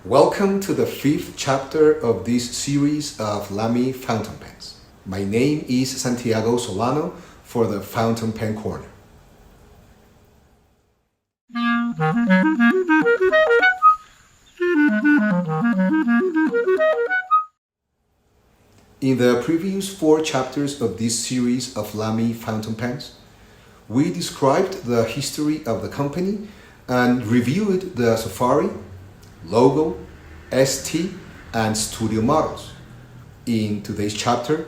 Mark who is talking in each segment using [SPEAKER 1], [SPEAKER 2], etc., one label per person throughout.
[SPEAKER 1] Welcome to the fifth chapter of this series of Lamy fountain pens. My name is Santiago Solano for the Fountain Pen Corner. In the previous four chapters of this series of Lamy fountain pens, we described the history of the company and reviewed the Safari, Logo, ST, and Studio models. In today's chapter,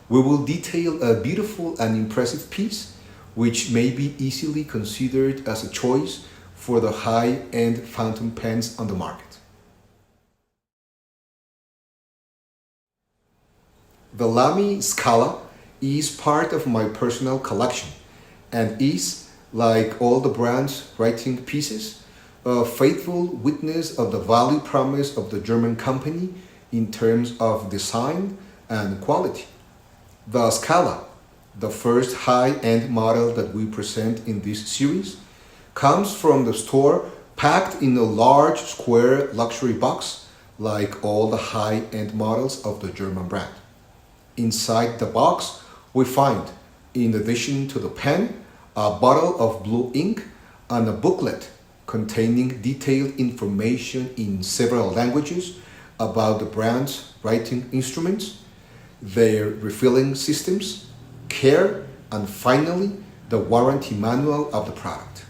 [SPEAKER 1] we will detail a beautiful and impressive piece which may be easily considered as a choice for the high-end fountain pens on the market. The Lamy Scala is part of my personal collection and is, like all the brand's writing pieces, a faithful witness of the value promise of the German company in terms of design and quality. The Scala, the first high-end model that we present in this series, comes from the store packed in a large square luxury box like all the high-end models of the German brand. Inside the box, we find, in addition to the pen, a bottle of blue ink and a booklet containing detailed information in several languages about the brand's writing instruments, their refilling systems, care, and finally, the warranty manual of the product.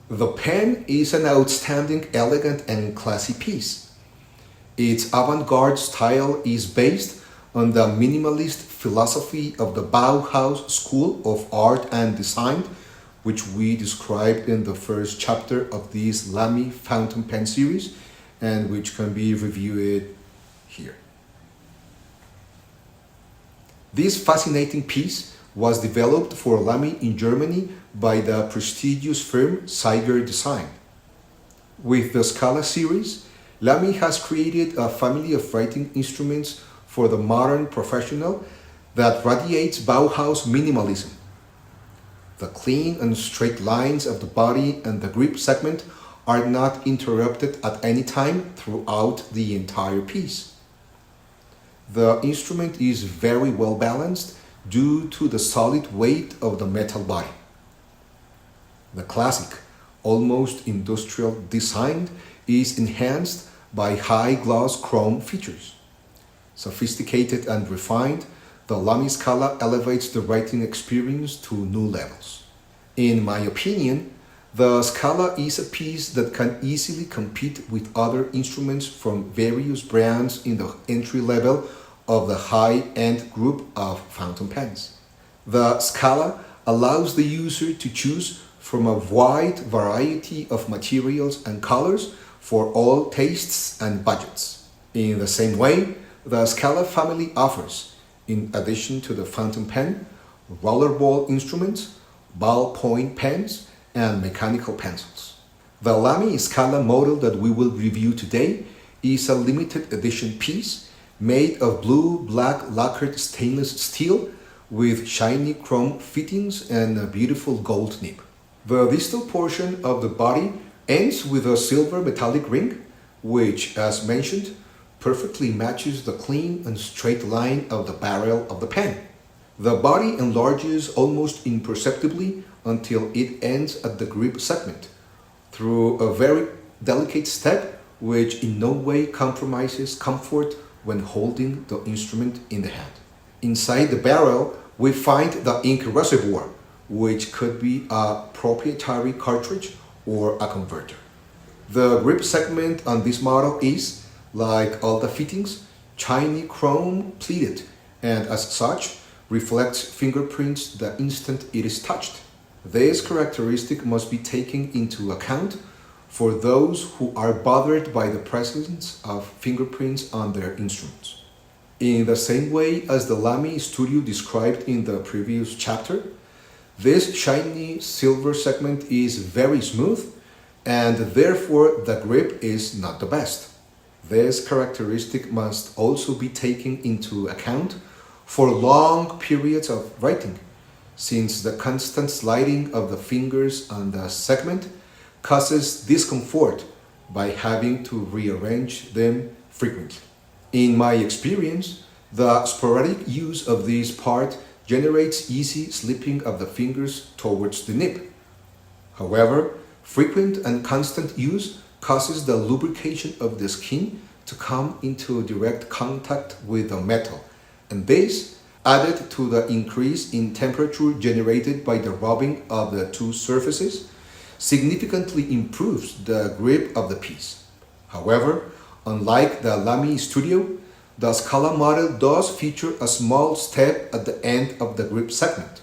[SPEAKER 1] The pen is an outstanding, elegant, and classy piece. Its avant-garde style is based on the minimalist philosophy of the Bauhaus School of Art and Design, which we described in the first chapter of this Lamy fountain pen series and which can be reviewed here. This fascinating piece was developed for Lamy in Germany by the prestigious firm Zeiger Design. With the Scala series, Lamy has created a family of writing instruments for the modern professional that radiates Bauhaus minimalism. The clean and straight lines of the body and the grip segment are not interrupted at any time throughout the entire piece. The instrument is very well balanced due to the solid weight of the metal body. The classic, almost industrial design is enhanced by high-gloss chrome features. Sophisticated and refined, the Lamy Scala elevates the writing experience to new levels. In my opinion, the Scala is a piece that can easily compete with other instruments from various brands in the entry level of the high-end group of fountain pens. The Scala allows the user to choose from a wide variety of materials and colors for all tastes and budgets. In the same way, the Scala family offers, in addition to the fountain pen, rollerball instruments, ballpoint pens, and mechanical pencils. The Lamy Scala model that we will review today is a limited edition piece made of blue-black lacquered stainless steel with shiny chrome fittings and a beautiful gold nib. The distal portion of the body ends with a silver metallic ring, which, as mentioned, perfectly matches the clean and straight line of the barrel of the pen. The body enlarges almost imperceptibly until it ends at the grip segment through a very delicate step which in no way compromises comfort when holding the instrument in the hand. Inside the barrel, we find the ink reservoir, which could be a proprietary cartridge or a converter. The grip segment on this model is, like all the fittings, shiny chrome pleated and as such reflects fingerprints the instant it is touched. This characteristic must be taken into account for those who are bothered by the presence of fingerprints on their instruments. In the same way as the Lamy Studio described in the previous chapter, this shiny silver segment is very smooth and therefore the grip is not the best. This characteristic must also be taken into account for long periods of writing, since the constant sliding of the fingers on the segment causes discomfort by having to rearrange them frequently. In my experience, the sporadic use of this part generates easy slipping of the fingers towards the nib. However, frequent and constant use causes the lubrication of the skin to come into direct contact with the metal, and this, added to the increase in temperature generated by the rubbing of the two surfaces, significantly improves the grip of the piece. However, unlike the Lamy Studio, the Scala model does feature a small step at the end of the grip segment,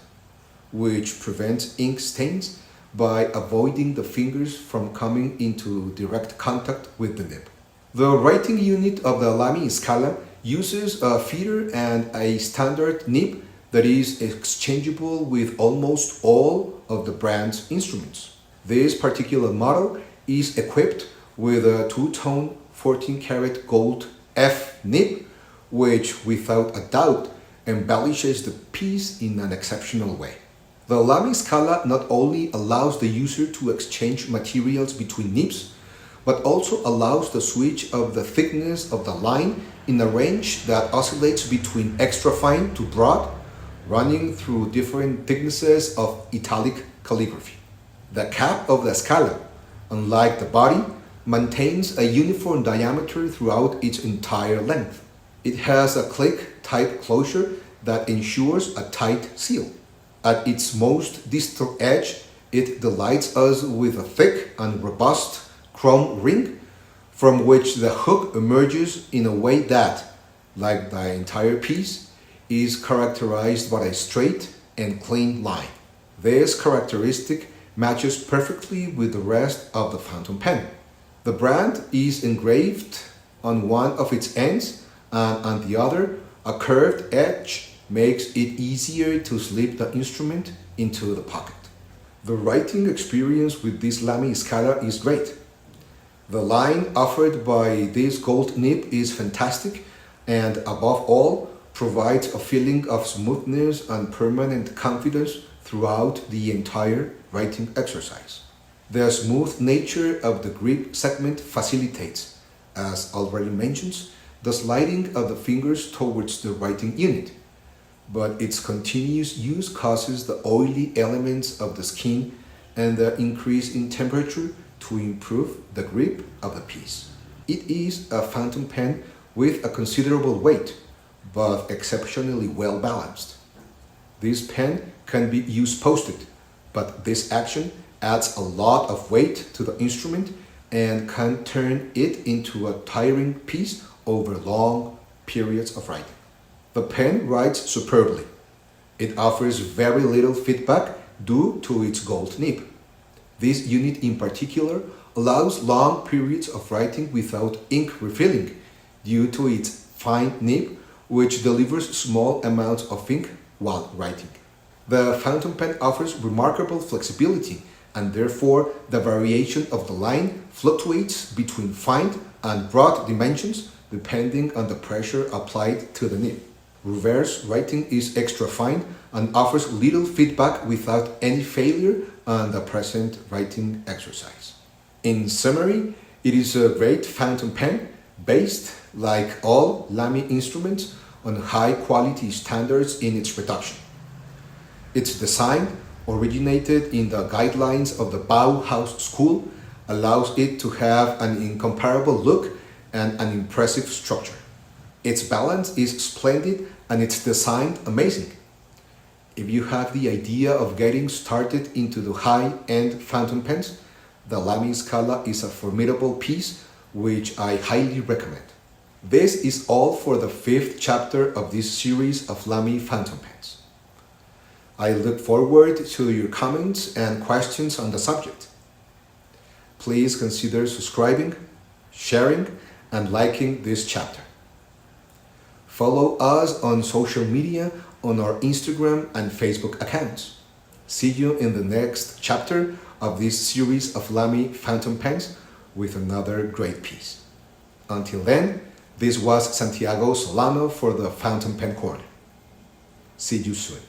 [SPEAKER 1] which prevents ink stains by avoiding the fingers from coming into direct contact with the nib. The writing unit of the Lamy Scala uses a feeder and a standard nib that is exchangeable with almost all of the brand's instruments. This particular model is equipped with a two-tone 14-karat gold F nib, which without a doubt embellishes the piece in an exceptional way. The Lamy Scala not only allows the user to exchange materials between nibs, but also allows the switch of the thickness of the line in a range that oscillates between extra fine to broad, running through different thicknesses of italic calligraphy. The cap of the Scala, unlike the body, maintains a uniform diameter throughout its entire length. It has a click-type closure that ensures a tight seal. At its most distal edge, it delights us with a thick and robust chrome ring from which the hook emerges in a way that, like the entire piece, is characterized by a straight and clean line. This characteristic matches perfectly with the rest of the fountain pen. The brand is engraved on one of its ends, and on the other, a curved edge makes it easier to slip the instrument into the pocket. The writing experience with this Lamy Scala is great. The line offered by this gold nib is fantastic and, above all, provides a feeling of smoothness and permanent confidence throughout the entire writing exercise. The smooth nature of the grip segment facilitates, as already mentioned, the sliding of the fingers towards the writing unit, but its continuous use causes the oily elements of the skin and the increase in temperature to improve the grip of the piece. It is a fountain pen with a considerable weight, but exceptionally well balanced. This pen can be used posted, but this action adds a lot of weight to the instrument and can turn it into a tiring piece over long periods of writing. The pen writes superbly. It offers very little feedback due to its gold nib. This unit in particular allows long periods of writing without ink refilling due to its fine nib, which delivers small amounts of ink while writing. The fountain pen offers remarkable flexibility, and therefore the variation of the line fluctuates between fine and broad dimensions depending on the pressure applied to the nib. Reverse writing is extra fine and offers little feedback without any failure on the present writing exercise. In summary, it is a great fountain pen based, like all Lamy instruments, on high quality standards in its production. Its design, originated in the guidelines of the Bauhaus school, allows it to have an incomparable look and an impressive structure. Its balance is splendid and its design amazing. If you have the idea of getting started into the high-end fountain pens, the Lamy Scala is a formidable piece which I highly recommend. This is all for the 5th chapter of this series of Lamy fountain pens. I look forward to your comments and questions on the subject. Please consider subscribing, sharing, and liking this chapter. Follow us on social media on our Instagram and Facebook accounts. See you in the next chapter of this series of Lamy fountain pens with another great piece. Until then, this was Santiago Solano for the Fountain Pen Corner. See you soon.